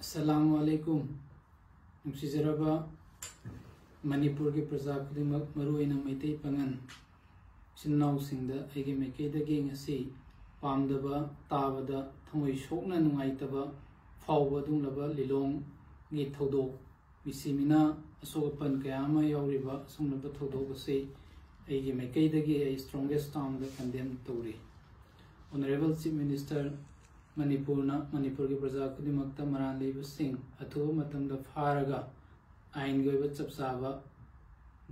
अस्सलामु अलैकुम नुसिजरबा मणिपुर की प्रजा खुदिमक मरुइना मैतै पंगन चिन्नाव सिंगदा आइगे मैकेदगी ngasi पामदबा ताबदा थमोइ सोकना नुंगाइतबा फावबा दुंगलबा लिलोंग गी थौदोक बिसिमिना असोगपन कयामा यावरिबा सुंगलबा थौदोक असे आइगे मैकेदगी I strongest town the condemn तौरी ऑनरेबल चीफ मिनिस्टर मणिपुर की प्रजा खुदिमक्ता मरान लेबा सिंह अथुबा मतंगदा फारगा आइन गोइबा चपसाबा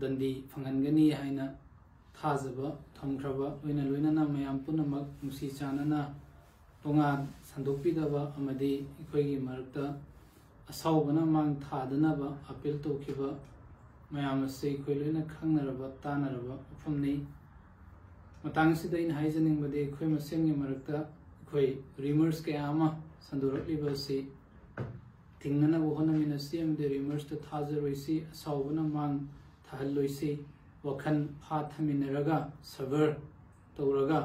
दंदी फंगनगनी हाइना थाजबा थमख्रबा लोइना मयाम पुनमक नुसी चानना तोंगान संदोकपिदबा अमदी इखोइगी मरक्ता असौबना मांग थादनबा अपील तौखिबा मयाम असे इखोइ लोइना खंगनरबा तानरबा उफमनि मतंगसिदा इन हाइजनिंगबदे इखोइ मसेंगी मरक्ता इखोइ रिमर्स कयामा संदोरक्लिबा से थिंगना होनमिनसी अमदे रिमर्स तो थाजरोइसी असौबना मांग थाहलोइसी वखन फाथमिनरगा सबर तौरगा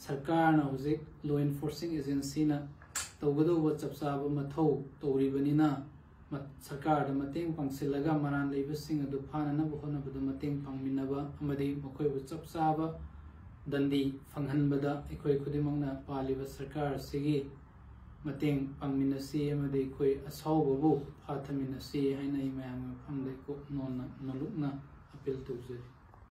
सरकार ना हुजिक लॉ एनफोर्सिंग एजेंसी ना तौगदोबा चपसाबा मथौ तौरिबनिना सरकार दा मतेंग पांगसिलगा मरान लेबसिंग अदु फानना होनबदा मतेंग पांगमिनबा अमदि मखोइबु चपसाबा दंदी फंगहनबदा इखोइ खुदिमंगना पालिबा सरकार सिगी मतेंग पांगमिनसी अमदि इखोइ असौबबु फाथमिनसी हाइना इमायाम फंगदे को नोना नलुकना अपील तौजरी।